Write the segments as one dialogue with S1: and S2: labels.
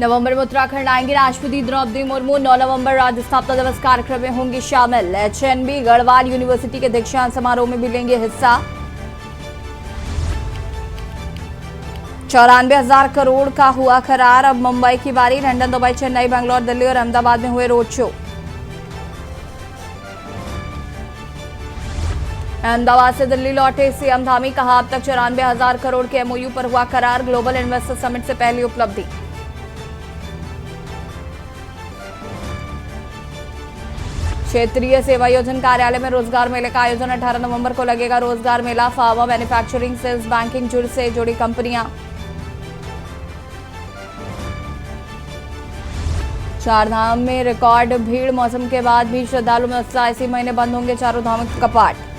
S1: नवंबर में उत्तराखंड आएंगे राष्ट्रपति द्रौपदी मुर्मू। 9 नवंबर राज्य स्थापना दिवस कार्यक्रम में होंगी शामिल। एचएनबी गढ़वाल यूनिवर्सिटी के दीक्षांत समारोह में भी लेंगे हिस्सा। 94,000 करोड़ का हुआ करार। अब मुंबई की बारी। लंदन, दुबई, चेन्नई, बेंगलोर, दिल्ली और अहमदाबाद में हुए रोड शो। अहमदाबाद से दिल्ली लौटे सीएम धामी, कहा अब तक 94,000 करोड़ के एमओयू पर हुआ करार। ग्लोबल इन्वेस्टर समिट से पहली उपलब्धि। क्षेत्रीय सेवायोजन कार्यालय में रोजगार मेले का आयोजन। 18 नवंबर को लगेगा रोजगार मेला। फार्मा, मैन्युफैक्चरिंग, सेल्स, बैंकिंग से जुड़ी कंपनियां। चारधाम में रिकॉर्ड भीड़। मौसम के बाद भी श्रद्धालु में उत्साह। इसी महीने बंद होंगे चारों धामों के कपाट।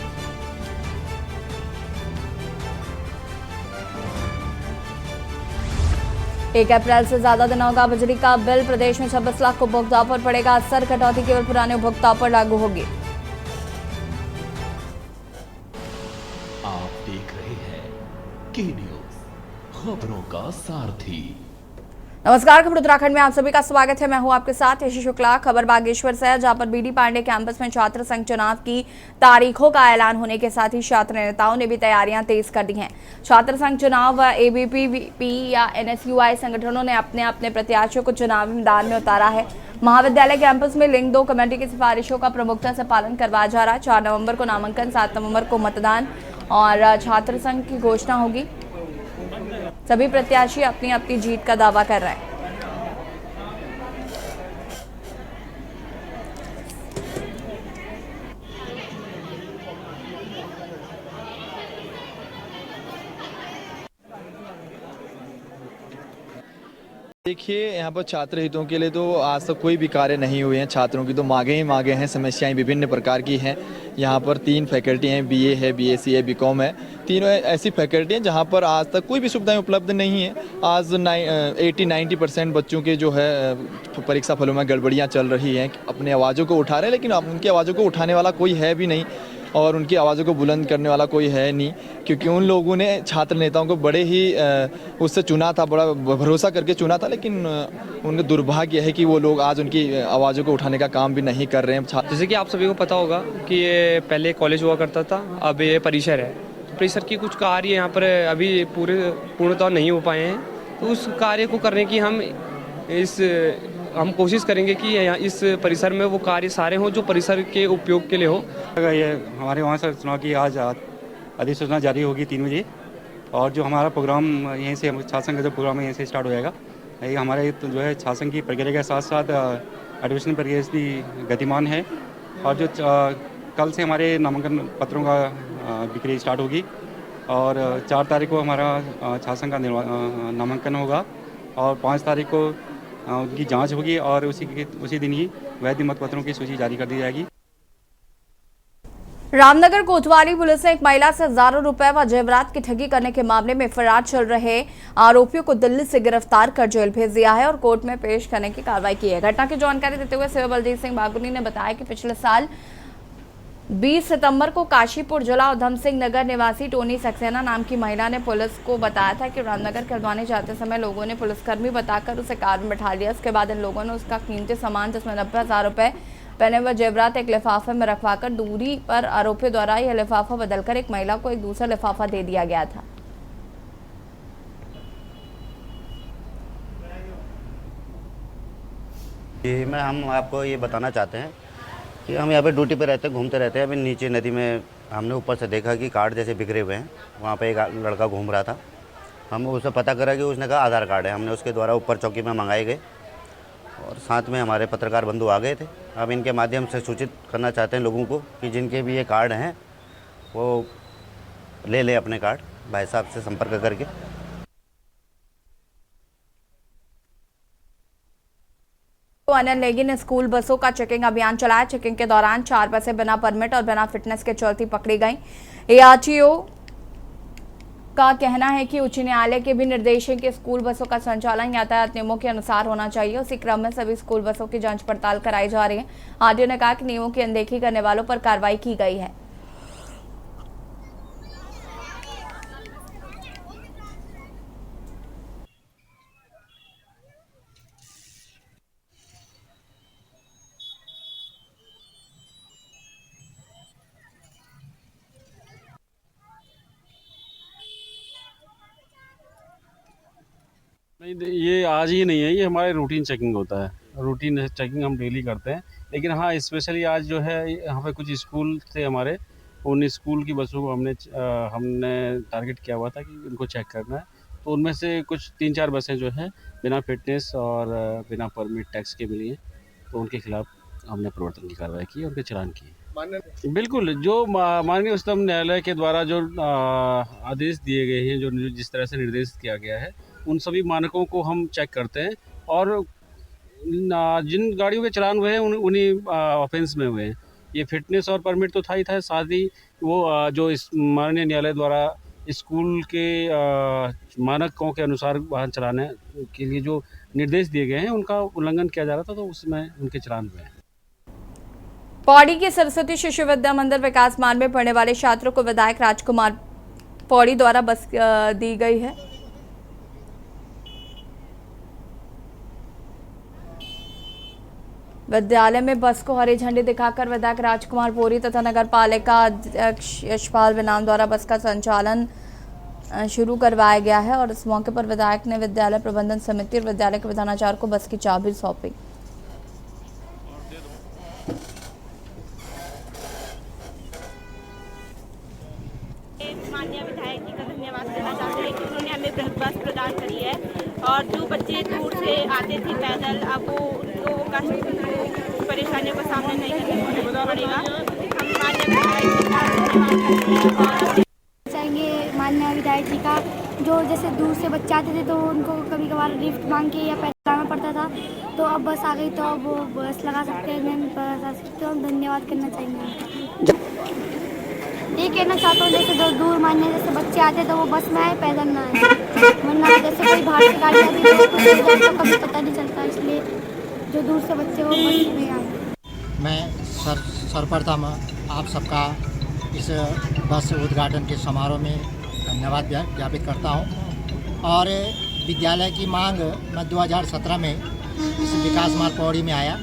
S1: एक अप्रैल से ज्यादा दिन होगा बिजली का बिल। प्रदेश में 26 लाख उपभोक्ताओं पर पड़ेगा असर। कटौती केवल पुराने उपभोक्ताओं पर लागू होगी।
S2: आप देख रहे हैं के न्यूज, खबरों का सारथी।
S1: नमस्कार, खबर उत्तराखंड में आप सभी का स्वागत है। मैं हूं आपके साथ यशी शुक्ला। खबर बागेश्वर से है, जहां पर बीडी पांडे कैंपस में छात्र संघ चुनाव की तारीखों का ऐलान होने के साथ ही छात्र नेताओं ने भी तैयारियां तेज कर दी हैं। छात्र संघ चुनाव व एबीवीपी या एनएसयूआई संगठनों ने अपने अपने प्रत्याशियों को चुनावी मैदान में उतारा है। महाविद्यालय कैंपस में लिंग 2 कमेटी की सिफारिशों का प्रमुखता से पालन करवाया जा रहा है। 4 नवंबर को नामांकन, 7 नवंबर को मतदान और छात्र संघ की घोषणा होगी। सभी प्रत्याशी अपनी अपनी जीत का दावा कर रहे हैं।
S3: देखिए, यहाँ पर छात्र हितों के लिए तो आज तक कोई भी कार्य नहीं हुए हैं। छात्रों की तो मांगे ही मांगे हैं, समस्याएं विभिन्न प्रकार की हैं। यहाँ पर 3 फैकल्टी हैं, बीए है, बीएससी है, बीकॉम है। तीनों ऐसी फैकल्टी हैं जहाँ पर आज तक कोई भी सुविधाएं उपलब्ध नहीं है। आज 80-90% बच्चों के जो है परीक्षा फलों में गड़बड़ियाँ चल रही हैं। अपनी आवाज़ों को उठा रहे हैं, लेकिन उनकी आवाज़ों को उठाने वाला कोई है भी नहीं और उनकी आवाज़ों को बुलंद करने वाला कोई है नहीं, क्योंकि उन लोगों ने छात्र नेताओं को बड़े ही उससे चुना था, बड़ा भरोसा करके चुना था, लेकिन उनका दुर्भाग्य है कि वो लोग आज उनकी आवाज़ों को उठाने का काम भी नहीं कर रहे हैं।
S4: जैसे कि आप सभी को पता होगा कि ये पहले कॉलेज हुआ करता था, अब ये परिसर है। परिसर की कुछ कार्य यहाँ पर अभी पूर्णतः नहीं हो पाए हैं, तो उस कार्य को करने की हम कोशिश करेंगे कि इस परिसर में वो कार्य सारे हों जो परिसर के उपयोग के लिए हो।
S5: ये हमारे वहाँ से चुनाव की आज अधिसूचना जारी होगी 3 बजे, और जो हमारा प्रोग्राम यहीं से छात्र संघ का जो प्रोग्राम है यहीं से स्टार्ट हो जाएगा। ये हमारे तो जो है छात्र संघ की प्रक्रिया के साथ साथ एडमिशन प्रक्रिया भी गतिमान है, और जो कल से हमारे नामांकन पत्रों का बिक्री स्टार्ट होगी, और 4 तारीख को हमारा छात्र संघ का नामांकन होगा, और 5 तारीख को उनकी जांच होगी, और उसी दिन ही वैध मतपत्रों की सूची जारी कर दी जाएगी।
S1: रामनगर कोतवाली पुलिस ने एक महिला से हजारों रुपए व जेवरात की ठगी करने के मामले में फरार चल रहे आरोपियों को दिल्ली से गिरफ्तार कर जेल भेज दिया है और कोर्ट में पेश करने की कार्रवाई की है। घटना की जानकारी देते हुए सिविल बलजीत सिंह बागुनी ने बताया कि पिछले साल 20 सितंबर को काशीपुर जिला उधम सिंह नगर निवासी टोनी सक्सेना नाम की महिला ने पुलिस को बताया था कि रामनगर करवाने जाते समय लोगों ने पुलिसकर्मी बताकर उसे कार में बैठा लिया। इसके बाद इन लोगों ने उसका कीमती सामान, जिसमें 90,000 रुपए, पहने हुए जेवरात एक लिफाफे में रखवाकर दूरी पर आरोपियों द्वारा यह लिफाफा बदलकर एक महिला को एक दूसरा लिफाफा दे दिया गया था।
S6: हम आपको ये बताना चाहते हैं कि हम यहाँ पे ड्यूटी पे रहते हैं, घूमते रहते हैं। अभी नीचे नदी में हमने ऊपर से देखा कि कार्ड जैसे बिखरे हुए हैं। वहाँ पे एक लड़का घूम रहा था। हम उससे पता करा कि उसने कहा आधार कार्ड है। हमने उसके द्वारा ऊपर चौकी में मंगाए गए, और साथ में हमारे पत्रकार बंधु आ गए थे। अब इनके माध्यम से सूचित करना चाहते हैं लोगों को कि जिनके भी ये कार्ड हैं वो ले लें अपने कार्ड, भाई साहब से संपर्क करके।
S1: अनंत नेगी ने स्कूल बसों का चेकिंग अभियान चलाया। चेकिंग के दौरान 4 बसें बिना परमिट और बिना फिटनेस के चलती पकड़ी गईं। एआरटीओ का कहना है कि उच्च न्यायालय के भी निर्देश है कि स्कूल बसों का संचालन यातायात नियमों के अनुसार होना चाहिए। उसी क्रम में सभी स्कूल बसों की जांच पड़ताल कराई जा रही है। आरटीओ ने कहा कि नियमों की अनदेखी करने वालों पर कार्रवाई की गई है।
S7: नहीं, ये आज ही नहीं है, ये हमारे रूटीन चेकिंग होता है। रूटीन चेकिंग हम डेली करते हैं, लेकिन हाँ स्पेशली आज जो है यहाँ पे कुछ स्कूल थे हमारे, उन स्कूल की बसों को हमने टारगेट किया हुआ था कि उनको चेक करना है। तो उनमें से कुछ 3-4 बसें जो है बिना फिटनेस और बिना परमिट टैक्स के मिली हैं, तो उनके खिलाफ हमने प्रवर्तन की कार्रवाई की, उनके चालान किए। बिल्कुल, जो माननीय उच्चतम न्यायालय के द्वारा जो आदेश दिए गए हैं, जो जिस तरह से निर्देशित किया गया है, उन सभी मानकों को हम चेक करते हैं और जिन गाड़ियों के चालान हुए हैं उन्हीं ऑफेंस में हुए हैं। ये फिटनेस और परमिट तो था ही था, साथ ही वो जो इस माननीय न्यायालय द्वारा स्कूल के मानकों के अनुसार वाहन चलाने के लिए जो निर्देश दिए गए हैं उनका उल्लंघन किया जा रहा था, तो उसमें उनके चालान हुए हैं।
S1: पौड़ी के सरस्वती शिशु विद्या मंदिर विकास मार्ग में पढ़ने वाले छात्रों को विधायक राजकुमार पौड़ी द्वारा बस दी गई है। विद्यालय में बस को हरी झंडी दिखाकर विधायक राजकुमार पौड़ी तथा नगर पालिका अध्यक्ष यशपाल बेनाम द्वारा बस का संचालन शुरू करवाया गया है और इस मौके पर विधायक ने विद्यालय प्रबंधन समिति और विद्यालय के प्रधानाचार्य को बस की चाबी सौंपी।
S8: माननीय विधायक जी का धन्यवाद करना चाहते हैं कि उन्होंने हमें बृहद बस प्रदान करी है और जो बच्चे दूर से आते थे पैदल, अब वो परेशानियों का सामना नहीं करना पड़ेगा। हम माननीय विधायक जी का धन्यवाद करते हैं।
S9: चाहेंगे माननीय विधायक जी का, जो जैसे दूर से बच्चे आते थे तो उनको कभी कभार लिफ्ट मांग के या पैदल आना पड़ता था, तो अब बस आ गई तो अब वो बस लगा सकते हैं, मैम बस आ सकते हैं। धन्यवाद करना चाहेंगे। ये कहना चाहता हूँ जैसे जो दूर मानने जैसे बच्चे आते तो वो बस में आए, पैदल ना आए, वरना जैसे कोई बाहर से गाड़ी आती है तो कुछ हो जाए तो कभी पता नहीं चलता, इसलिए जो दूर से बच्चे वो बस में आए।
S10: मैं सर्वप्रथम आप सबका इस बस उद्घाटन के समारोह में धन्यवाद ज्ञापित करता हूँ। और विद्यालय की मांग मैं 2017 में इस विकास मार्ग पौड़ी में आया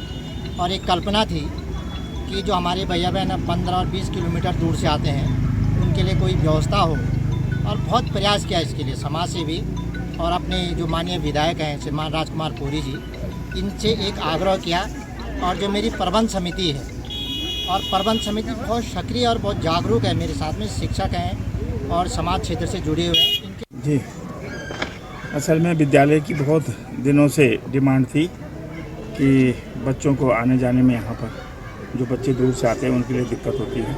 S10: और एक कल्पना थी कि जो हमारे भैया बहन 15 और 20 किलोमीटर दूर से आते हैं उनके लिए कोई व्यवस्था हो, और बहुत प्रयास किया इसके लिए समाज से भी, और अपने जो माननीय विधायक हैं श्रीमान राजकुमार पौड़ी जी, इनसे एक आग्रह किया। और जो मेरी प्रबंध समिति है, और प्रबंध समिति बहुत सक्रिय और बहुत जागरूक है, मेरे साथ में शिक्षक हैं और समाज क्षेत्र से जुड़े हुए हैं
S11: जी। असल में विद्यालय की बहुत दिनों से डिमांड थी कि बच्चों को आने जाने में यहाँ पर जो बच्चे दूर से आते हैं उनके लिए दिक्कत होती है,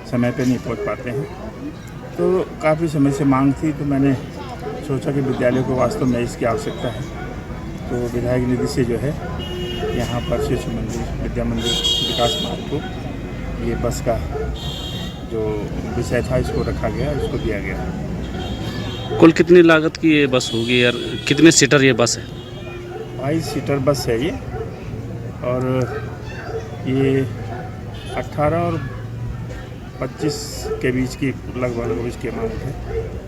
S11: समय पे नहीं पहुँच पाते हैं, तो काफ़ी समय से मांग थी। तो मैंने सोचा कि विद्यालय को वास्तव में इसकी आवश्यकता है, तो विधायक निधि से जो है यहाँ पर शिशु मंदिर विद्या मंदिर विकास मार्ग को ये बस का जो विषय था इसको रखा गया, इसको दिया गया।
S7: कुल कितनी लागत की ये बस होगी यार, कितने सीटर ये बस है?
S11: 22 सीटर बस है ये, और ये 18 और 25 के बीच की लगभग इसकी अमाउंट है।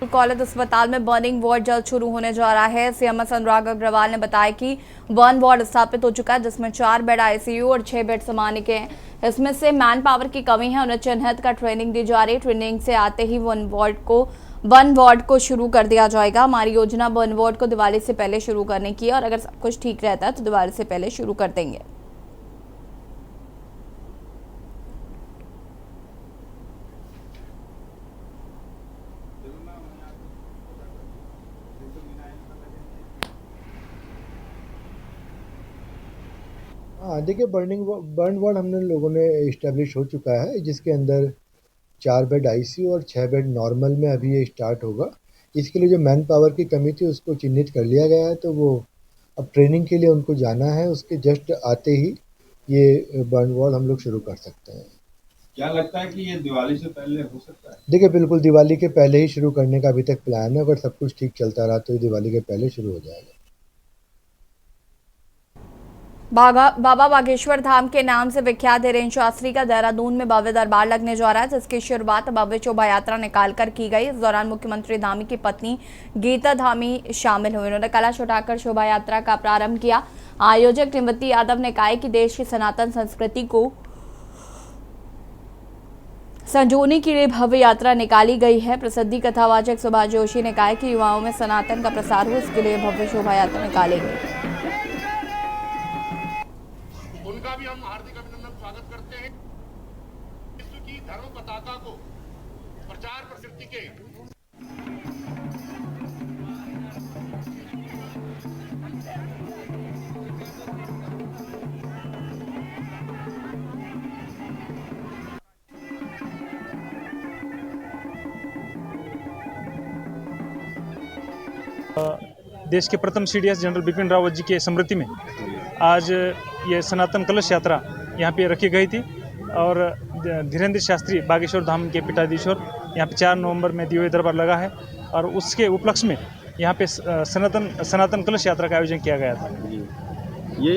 S1: कॉलेज अस्पताल में बर्निंग वार्ड जल्द शुरू होने जा रहा है। सीएमएस अनुराग अग्रवाल ने बताया कि बर्न वार्ड स्थापित हो चुका है, जिसमें 4 बेड आईसीयू और 6 बेड सामान्य हैं। इसमें से मैन पावर की कमी है, उन्हें चिन्हित कर ट्रेनिंग दी जा रही है। ट्रेनिंग से आते ही बर्न वार्ड को शुरू कर दिया जाएगा। हमारी योजना बर्न वार्ड को दिवाली से पहले शुरू करने की है, और अगर सब कुछ ठीक रहता है तो दिवाली से पहले शुरू कर देंगे।
S12: हाँ देखिए, बर्न वार्ड हमने लोगों ने इस्टेब्लिश हो चुका है, जिसके अंदर 4 बेड आईसीयू और 6 बेड नॉर्मल में अभी ये स्टार्ट होगा। इसके लिए जो मैन पावर की कमी थी उसको चिन्हित कर लिया गया है, तो वो अब ट्रेनिंग के लिए उनको जाना है। उसके जस्ट आते ही ये बर्न वार्ड हम लोग शुरू कर सकते हैं।
S13: क्या लगता है कि ये दिवाली से पहले हो सकता है?
S12: देखिए, बिल्कुल दिवाली के पहले ही शुरू करने का अभी तक प्लान है। अगर सब कुछ ठीक चलता रहा तो ये दिवाली के पहले शुरू हो जाएगा।
S1: बाबा बागेश्वर धाम के नाम से विख्यात धीरेन्द्र शास्त्री का देहरादून में भव्य दरबार लगने जा रहा है, जिसकी शुरुआत भव्य शोभा यात्रा निकालकर की गई। इस दौरान मुख्यमंत्री धामी की पत्नी गीता धामी शामिल हुई। उन्होंने कलश उठाकर शोभा यात्रा का प्रारंभ किया। आयोजक टिम्बती यादव ने कहा कि देश की सनातन संस्कृति को संजोनी के लिए भव्य यात्रा निकाली गई है। प्रसिद्धि कथावाचक सुभाष जोशी ने कहा कि युवाओं में सनातन का प्रसार हो, इसके लिए भव्य शोभा यात्रा निकाली गई।
S14: उनका भी हम हार्दिक अभिनंदन स्वागत करते हैं। विश्व की धर्म पताका को प्रचार प्रसिद्धि के
S15: देश के प्रथम CDS जनरल बिपिन रावत जी के स्मृति में आज ये सनातन कलश यात्रा यहाँ पे रखी गई थी और धीरेन्द्र शास्त्री बागेश्वर धाम के पीठाधीश्वर यहाँ पे 4 नवंबर में दिव्य दरबार लगा है और उसके उपलक्ष्य में यहाँ पे सनातन कलश यात्रा का आयोजन किया गया था।
S16: ये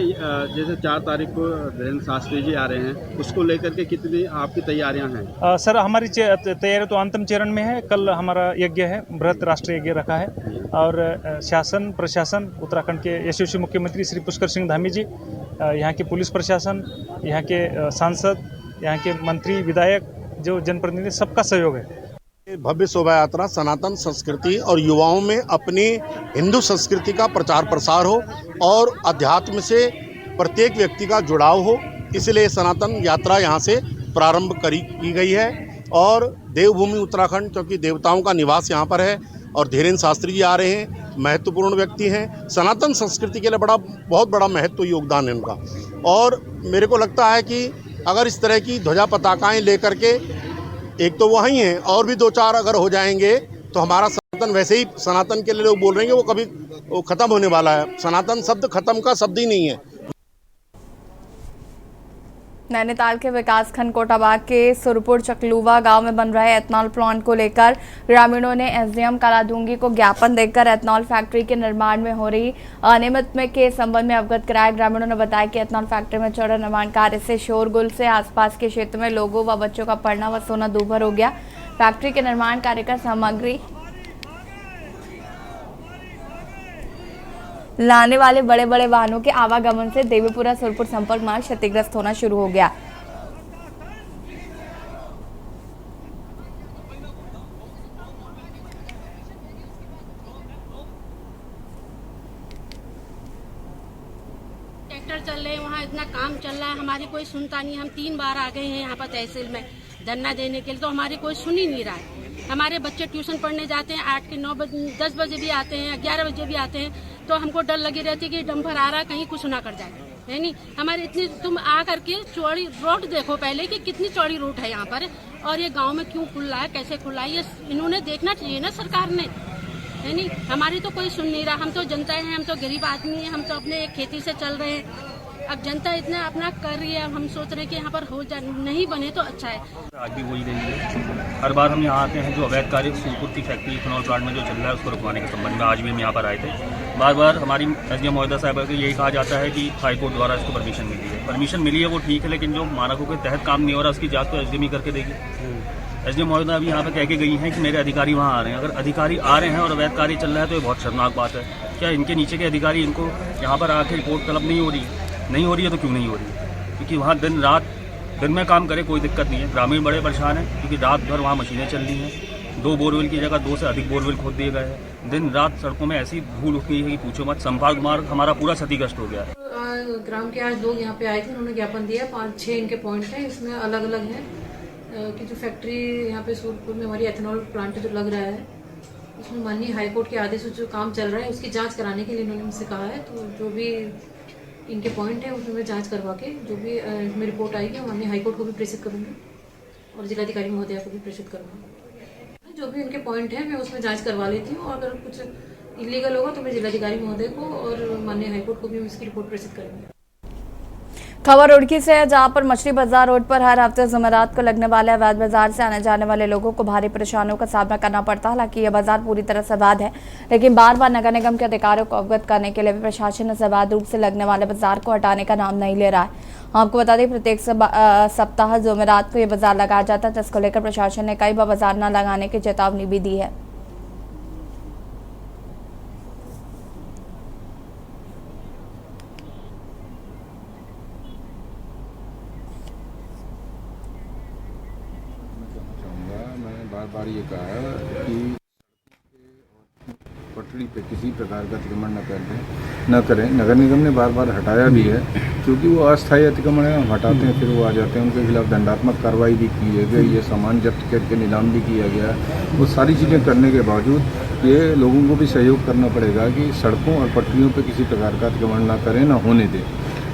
S16: जैसे 4 तारीख को धीरेन्द्र शास्त्री जी आ रहे हैं, उसको लेकर के कितनी आपकी तैयारियां हैं?
S15: सर हमारी तैयारी तो अंतिम चरण में है। कल हमारा यज्ञ है, बृहत राष्ट्रीय यज्ञ रखा है और शासन प्रशासन उत्तराखंड के यशस्वी मुख्यमंत्री श्री पुष्कर सिंह धामी जी, यहाँ के पुलिस प्रशासन, यहाँ के सांसद, यहाँ के मंत्री विधायक, जो जनप्रतिनिधि, सबका सहयोग है।
S14: भव्य शोभा यात्रा सनातन संस्कृति और युवाओं में अपनी हिंदू संस्कृति का प्रचार प्रसार हो और अध्यात्म से प्रत्येक व्यक्ति का जुड़ाव हो, इसलिए सनातन यात्रा यहाँ से प्रारंभ की गई है। और देवभूमि उत्तराखंड, क्योंकि देवताओं का निवास यहाँ पर है और धीरेन्द्र शास्त्री जी आ रहे हैं, महत्वपूर्ण व्यक्ति हैं। सनातन संस्कृति के लिए बहुत बड़ा महत्व योगदान है उनका। और मेरे को लगता है कि अगर इस तरह की ध्वजा पताकाएँ लेकर के, एक तो वही हैं और भी 2-4 अगर हो जाएंगे तो हमारा सनातन, वैसे ही सनातन के लिए लोग बोल रहे हैं कि वो खत्म होने वाला है। सनातन शब्द खत्म का शब्द ही नहीं है।
S1: नैनीताल के विकासखंड कोटाबाग के सुरपुर चकलुवा गांव में बन रहे एथनॉल प्लांट को लेकर ग्रामीणों ने एसडीएम कालादूंगी को ज्ञापन देकर एथनॉल फैक्ट्री के निर्माण में हो रही अनियमितता के संबंध में अवगत कराया। ग्रामीणों ने बताया कि एथनॉल फैक्ट्री में चल रहे निर्माण कार्य से शोरगुल से आसपास के क्षेत्र में लोगों व बच्चों का पढ़ना व सोना दूभर हो गया। फैक्ट्री के निर्माण कार्य का सामग्री लाने वाले बड़े बड़े वाहनों के आवागमन से देवीपुरा सुरपुर संपर्क मार्ग क्षतिग्रस्त होना शुरू हो गया।
S8: ट्रैक्टर चल रहे हैं, वहाँ इतना काम चल रहा है, हमारी कोई सुनता नहीं। हम 3 बार आ गए हैं यहाँ पर तहसील में धरना देने के लिए, तो हमारी कोई सुन ही नहीं रहा है। हमारे बच्चे ट्यूशन पढ़ने जाते हैं, 8 के 9 बजे 10 बजे भी आते हैं, 11 बजे भी आते हैं, तो हमको डर लगी रहती है कि डंपर आ रहा है, कहीं कुछ ना कर जाए, है नहीं। हमारे इतनी, तुम आ करके चौड़ी रोड देखो पहले कि कितनी चौड़ी रोड है यहाँ पर, और ये गांव में क्यों खुल रहा है, कैसे खुल रहा है, ये इन्होंने देखना चाहिए ना सरकार ने, है नहीं। हमारी तो कोई सुन नहीं रहा। हम तो जनता हैं, हम तो गरीब आदमी हैं, हम तो अपने एक खेती से चल रहे हैं। अब जनता इतना अपना कर रही है, अब हम सोच रहे हैं कि यहाँ पर नहीं बने तो अच्छा है।
S17: आज भी वही रही है, हर बार हम यहाँ आते हैं। जो अवैध कार्य सुरपुर की फैक्ट्री इथेनॉल प्लांट में जो चल रहा है उसको रुकवाने के संबंध में आज भी हम यहाँ पर आए थे। बार बार हमारी एसडीएम महोदय साहब को यही कहा जाता है कि हाईकोर्ट द्वारा इसको परमिशन मिली है। परमिशन मिली है वो ठीक है, लेकिन जो मानकों के तहत काम नहीं हो रहा उसकी जाँच तो एसडीएम ही करके देगी। एसडीएम महोदय अभी यहाँ पर कह के गई हैं कि मेरे अधिकारी वहाँ आ रहे हैं। अगर अधिकारी आ रहे हैं और अवैध कार्य चल रहा है तो ये बहुत शर्मनाक बात है। क्या इनके नीचे के अधिकारी, इनको यहाँ पर आके रिपोर्ट तलब नहीं हो रही है तो क्यों नहीं हो रही है? क्योंकि वहाँ दिन में काम करे कोई दिक्कत नहीं है। ग्रामीण बड़े परेशान हैं क्योंकि रात भर वहाँ मशीनें चल रही हैं। 2 बोरवेल की जगह 2 से अधिक बोरवेल खोद दिए गए हैं। दिन रात सड़कों में ऐसी धूल उठ गई है कि पूछो मत। संपर्क मार्ग हमारा पूरा क्षतिग्रस्त हो गया है।
S18: ग्राम के आज लोग यहाँ पे आए थे, उन्होंने ज्ञापन दिया। 5-6 इनके पॉइंट हैं, इसमें अलग अलग हैं कि जो फैक्ट्री यहाँ पे सूरपुर में हमारी एथेनॉल प्लांट जो लग रहा है, उसमें माननीय हाईकोर्ट के आदेश से जो काम चल रहा है उसकी जाँच कराने के लिए इन्होंने मुझसे कहा है। तो जो भी इनके पॉइंट है उसमें मैं जांच करवा के जो भी इसमें रिपोर्ट आएगी हम माननीय हाईकोर्ट को भी प्रेषित करूँगी और जिलाधिकारी महोदया को भी प्रेषित करूँगी। जो भी उनके पॉइंट है मैं उसमें जांच करवा लेती हूँ, और अगर कुछ इलीगल होगा तो मैं जिलाधिकारी महोदय को और माननीय हाईकोर्ट को भी इसकी रिपोर्ट प्रेषित करूँगी।
S1: खबर रुड़की से है, जहां पर मछली बाजार रोड पर हर हफ्ते जुमेरात को लगने वाले अवैध बाजार से आने जाने वाले लोगों को भारी परेशानियों का सामना करना पड़ता है। हालांकि यह बाजार पूरी तरह से अवैध है, लेकिन बार बार नगर निगम के अधिकारियों को अवगत करने के लिए भी प्रशासन इस अवैध रूप से लगने वाले बाजार को हटाने का नाम नहीं ले रहा है। आपको बता दें, प्रत्येक सप्ताह जुमेरात को यह बाजार लगाया जाता है, जिसको लेकर प्रशासन ने कई बार बाजार न लगाने की चेतावनी भी दी है।
S13: बार बार ये कहा है कि पटरी पे किसी प्रकार का अतिक्रमण न करें। नगर निगम ने बार बार हटाया भी है, क्योंकि वो अस्थायी अतिक्रमण है, हम हटाते हैं फिर वो आ जाते हैं। उनके खिलाफ दंडात्मक कार्रवाई भी की गई, ये सामान जब्त करके नीलाम भी किया गया। वो सारी चीज़ें करने के बावजूद ये लोगों को भी सहयोग करना पड़ेगा कि सड़कों और पटरियों पर किसी प्रकार का अतिक्रमण ना करें, ना होने दें।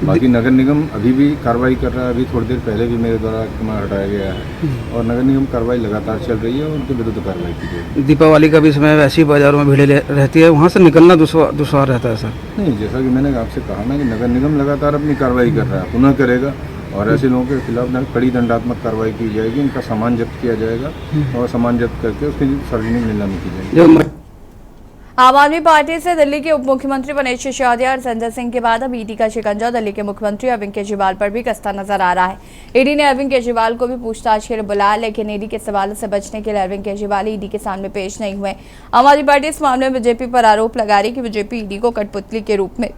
S13: बाकी नगर निगम अभी भी कार्रवाई कर रहा है। अभी थोड़ी देर पहले भी मेरे द्वारा अतिक्रमण हटाया गया है और नगर निगम कार्रवाई लगातार चल रही है और उनके विरुद्ध कार्रवाई की जाएगी।
S19: दीपावली का भी समय वैसे ही बाजारों में भीड़ रहती है, वहाँ से निकलना दुश्वार रहता है सर।
S13: नहीं, जैसा कि मैंने आपसे कहा ना कि नगर निगम लगातार अपनी कार्रवाई कर रहा है, पुनः करेगा और ऐसे लोगों के खिलाफ कड़ी दंडात्मक कार्रवाई की जाएगी। इनका सामान जब्त किया जाएगा और सामान जब्त करके उसकी सार्वजनिक नीलामी की जाएगी।
S1: आम आदमी पार्टी से दिल्ली के उप मुख्यमंत्री मनीष सिसोदिया और संजय सिंह के बाद अब ईडी का शिकंजा दिल्ली के मुख्यमंत्री अरविंद केजरीवाल पर भी कसता नजर आ रहा है। ईडी ने अरविंद केजरीवाल को भी पूछताछ के लिए बुलाया, लेकिन ईडी के सवालों से बचने के लिए अरविंद केजरीवाल ईडी के सामने पेश नहीं हुए। आम आदमी पार्टी इस मामले में बीजेपी पर आरोप लगा रही कि बीजेपी ईडी को कठपुतली के रूप में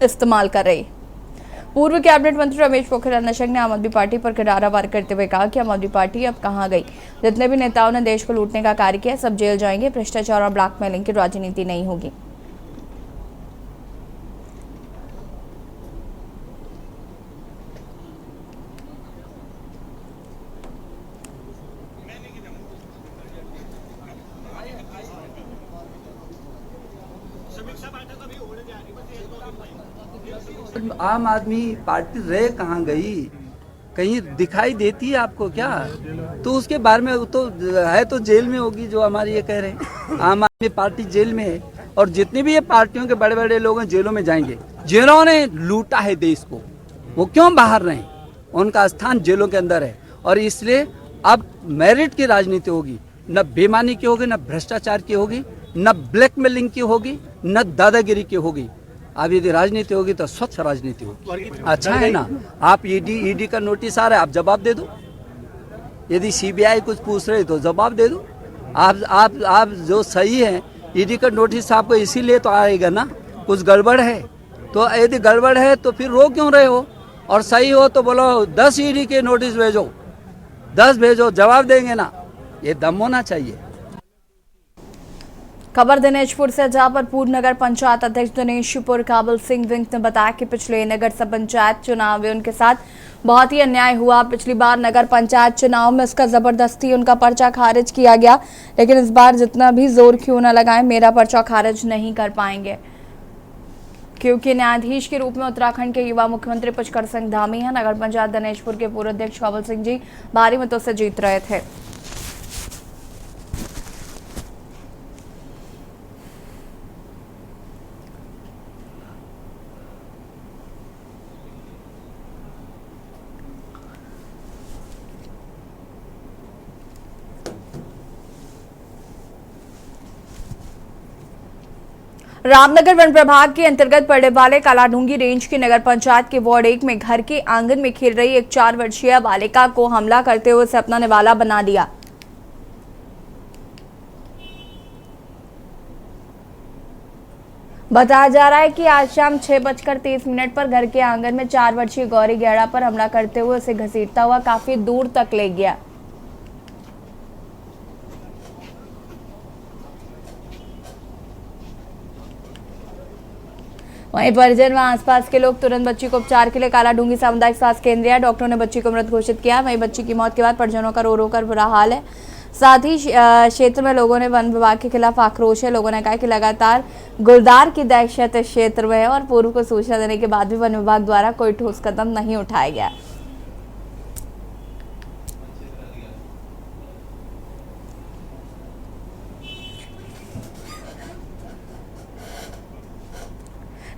S1: इस्तेमाल कर रही। पूर्व कैबिनेट मंत्री रमेश पोखरियाल निशंक ने आम आदमी पार्टी पर करारा वार करते हुए कहा कि आम आदमी पार्टी अब कहां गई। जितने भी नेताओं ने देश को लूटने का कार्य किया सब जेल जाएंगे। भ्रष्टाचार और ब्लैकमेलिंग की राजनीति नहीं होगी।
S19: आम आदमी पार्टी रह कहाँ गई, कहीं दिखाई देती है आपको क्या? तो उसके बारे में तो है तो जेल में होगी जो हमारी ये कह रहे हैं। आम आदमी पार्टी जेल में है और जितने भी ये पार्टियों के बड़े बड़े लोग हैं जेलों में जाएंगे। जिन्होंने लूटा है देश को वो क्यों बाहर रहें? उनका स्थान जेलों के अंदर है और इसलिए अब मेरिट की राजनीति होगी, न बेईमानी की होगी, न भ्रष्टाचार की होगी, न ब्लैकमेलिंग की होगी, न दादागिरी की होगी। अब यदि राजनीति होगी तो स्वच्छ राजनीति होगी। अच्छा है ना, आप ईडी का नोटिस आ रहा है, आप जवाब दे दो। यदि सीबीआई कुछ पूछ रहे तो जवाब दे दो। आप जो सही है, ईडी का नोटिस आपको इसीलिए तो आएगा ना, कुछ गड़बड़ है। तो यदि गड़बड़ है तो फिर रो क्यों रहे हो? और सही हो तो बोलो 10 ईडी के नोटिस भेजो, 10 भेजो, जवाब देंगे ना। ये दम होना चाहिए।
S1: खबर दिनेशपुर से, जहां पर पूर्व नगर पंचायत अध्यक्ष दिनेशपुर काबिल सिंह विंक ने बताया कि पिछले नगर पंचायत चुनाव में उनके साथ बहुत ही अन्याय हुआ। पिछली बार नगर पंचायत चुनाव में उसका जबरदस्ती उनका पर्चा खारिज किया गया, लेकिन इस बार जितना भी जोर क्यों न लगाएं मेरा पर्चा खारिज नहीं कर पाएंगे, क्योंकि न्यायाधीश के रूप में उत्तराखंड के युवा मुख्यमंत्री पुष्कर सिंह धामी हैं। नगर पंचायत दिनेशपुर के पूर्व अध्यक्ष काबिल सिंह जी भारी मतों से जीत रहे थे। रामनगर वन प्रभाग के अंतर्गत पड़ने वाले कालाढूंगी रेंज की नगर पंचायत के वार्ड 1 में घर के आंगन में खेल रही एक 4 वर्षीय बालिका को हमला करते हुए उसे अपना निवाला बना लिया। बताया जा रहा है कि आज शाम 6:30 पर घर के आंगन में 4 वर्षीय गौरी गैड़ा पर हमला करते हुए उसे घसीटता हुआ काफी दूर तक ले गया। वहीं परिजन व आसपास के लोग तुरंत बच्ची को उपचार के लिए कालाढूंगी सामुदायिक स्वास्थ्य केंद्र आए। डॉक्टरों ने बच्ची को मृत घोषित किया। वहीं बच्ची की मौत के बाद परिजनों का रो रो कर बुरा हाल है। साथ ही क्षेत्र में लोगों ने वन विभाग के खिलाफ आक्रोश है। लोगों ने कहा कि लगातार गुलदार की दहशत इस क्षेत्र में है और पूर्व को सूचना देने के बाद भी वन विभाग द्वारा कोई ठोस कदम नहीं उठाया गया।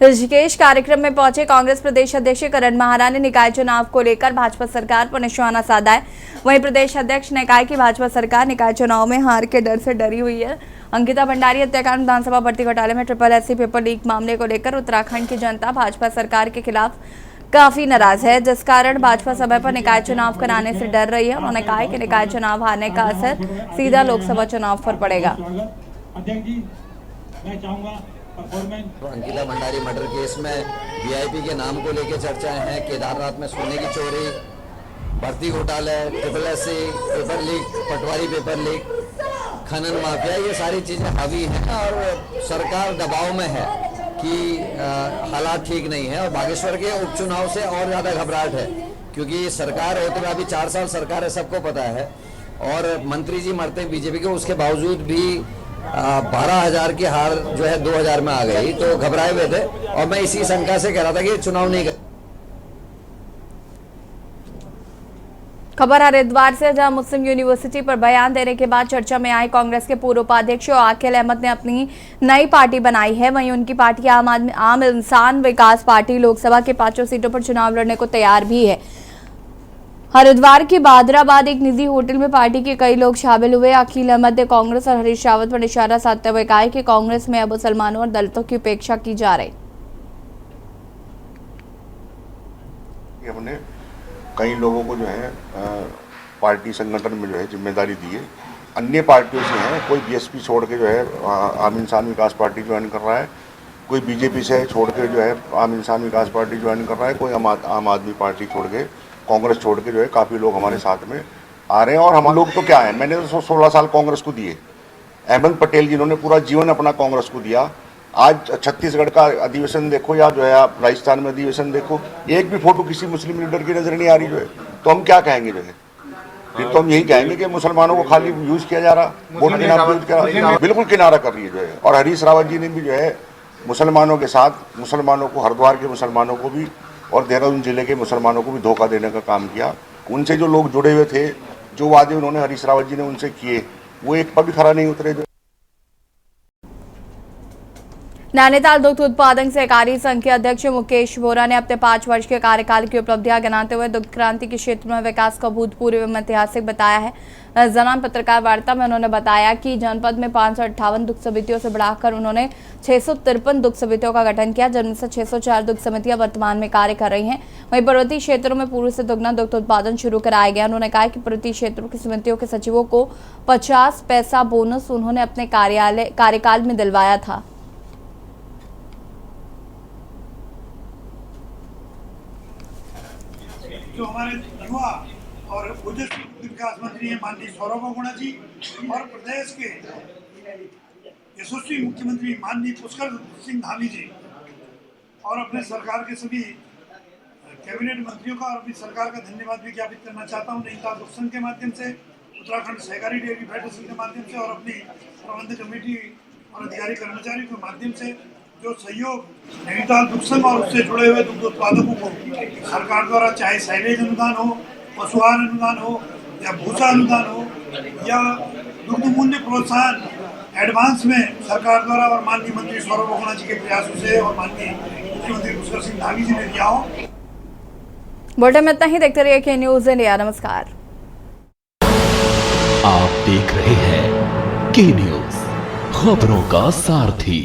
S1: ऋषिकेश कार्यक्रम में पहुंचे कांग्रेस प्रदेश अध्यक्ष करण माहरा ने निकाय चुनाव को लेकर भाजपा सरकार पर निशाना साधा है। वहीं प्रदेश अध्यक्ष ने कहा कि भाजपा सरकार निकाय चुनाव में हार के डर से डरी हुई है। अंकिता भंडारी हत्याकांड विधानसभा भर्ती घोटाले में SSC पेपर लीक मामले को लेकर उत्तराखंड की जनता भाजपा सरकार के खिलाफ काफी नाराज है, जिस कारण भाजपा समय पर निकाय चुनाव कराने से डर रही है। उन्होंने कहा कि निकाय चुनाव हारने का असर सीधा लोकसभा चुनाव पर पड़ेगा।
S20: अंकिता भंडारी मर्डर केस में VIP के नाम को लेकर चर्चाएं हैं, केदारनाथ में सोने की चोरी, भर्ती घोटाले, SSC पेपर लीक, पटवारी पेपर लीक, खनन माफिया, ये सारी चीज़ें हावी हैं और सरकार दबाव में है कि हालात ठीक नहीं है। और बागेश्वर के उपचुनाव से और ज़्यादा घबराहट है, क्योंकि सरकार होते हुए अभी 4 साल सरकार है, सबको पता है, और मंत्री जी मरते हैं बीजेपी के, उसके बावजूद भी 12,000 की हार जो है 2,000 में आ गई, तो घबराए हुए थे। और मैं इसी शंका से कह रहा था कि चुनाव नहीं कर।
S1: खबर हरिद्वार से, जहां मुस्लिम यूनिवर्सिटी पर बयान देने के बाद चर्चा में आए कांग्रेस के पूर्व उपाध्यक्ष आकिल अहमद ने अपनी नई पार्टी बनाई है। वहीं उनकी पार्टी आम इंसान विकास पार्टी लोकसभा के 5 सीटों पर चुनाव लड़ने को तैयार भी है। हरिद्वार के बादराबाद एक निजी होटल में पार्टी के कई लोग शामिल हुए। अकील अहमद ने कांग्रेस और हरीश रावत पर निशाना साधते हुए कहा कि कांग्रेस में अब मुसलमानों और दलितों की उपेक्षा की जा रही।
S21: हमने कई लोगों को जो है पार्टी संगठन में जो है जिम्मेदारी दी है, अन्य पार्टियों से हैं, कोई बीएसपी छोड़ के जो है आम इंसान विकास पार्टी ज्वाइन कर रहा है, कोई बीजेपी से छोड़ के जो है आम इंसान विकास पार्टी ज्वाइन कर रहा है, कोई आम आदमी पार्टी छोड़ के, कांग्रेस छोड़ के जो है काफ़ी लोग हमारे साथ में आ रहे हैं। और हम लोग तो क्या है, मैंने तो 16 साल कांग्रेस को दिए, अहमद पटेल जिन्होंने पूरा जीवन अपना कांग्रेस को दिया। आज छत्तीसगढ़ का अधिवेशन देखो या जो है आप राजस्थान में अधिवेशन देखो, एक भी फोटो किसी मुस्लिम लीडर की नजर नहीं आ रही जो है, तो हम क्या कहेंगे जो है, फिर तो हम यही कहेंगे कि मुसलमानों को खाली यूज किया जा रहा, वोट के नाम पे यूज किया, बिल्कुल किनारा कर रही है जो है। और हरीश रावत जी ने भी जो है मुसलमानों के साथ, मुसलमानों को, हरिद्वार के मुसलमानों को भी और देहरादून जिले के मुसलमानों को भी धोखा देने का काम किया। उनसे जो लोग जुड़े हुए थे, जो वादे उन्होंने हरीश रावत जी ने उनसे किए, वो एक पर भी खरा नहीं उतरे। जो
S1: नैनीताल दुग्ध उत्पादक सहकारी संघ के अध्यक्ष मुकेश बोरा ने अपने 5 वर्ष के कार्यकाल की उपलब्धियां गिनाते हुए दुग्ध क्रांति के क्षेत्र में विकास को अभूतपूर्व एवं ऐतिहासिक बताया है। जनान पत्रकार वार्ता में उन्होंने बताया कि जनपद में 558 दुग्ध समितियों से बढ़ाकर उन्होंने 653 दुग्ध समितियों का गठन किया, जिनमें से 604 दुग्ध समितियां वर्तमान में कार्य कर रही हैं। वहीं पर्वतीय क्षेत्रों में पूर्व से दोगुना दुग्ध उत्पादन शुरू कराया गया। उन्होंने कहा कि पर्वतीय क्षेत्रों की समितियों के सचिवों को 50 पैसा बोनस उन्होंने अपने कार्यकाल में दिलवाया था।
S22: जो हमारे युवा और बुजुर्ग विकास मंत्री हैं माननीय सौरभ गुणा जी, और प्रदेश के यशस्वी मुख्यमंत्री माननीय पुष्कर सिंह धामी जी, और अपने सरकार के सभी कैबिनेट मंत्रियों का और अपनी सरकार का धन्यवाद भी ज्ञापित करना चाहता हूँ। नैनीताल दुग्ध संघ के माध्यम से, उत्तराखंड सहकारी डेयरी फेडरेशन के माध्यम से और अपनी प्रबंधक कमेटी और अधिकारी कर्मचारियों के माध्यम से जो सहयोग नैनीताल दुग्ध संघ और उससे जुड़े हुए दुग्ध उत्पादकों को सरकार द्वारा, चाहे साइलेज अनुदान हो, पशुआहार अनुदान हो या भूसा अनुदान हो या दुग्ध मूल्य प्रोत्साहन एडवांस में सरकार द्वारा और माननीय मंत्री सौरभ गुणा जी के प्रयासों से और माननीय मुख्यमंत्री पुष्कर सिंह धामी जी ने दिया हो।
S1: बुलेटिन में इतना ही। देखते रहिए के न्यूज़ इंडिया। नमस्कार।
S2: आप देख रहे हैं के न्यूज़, खबरों का सारथी।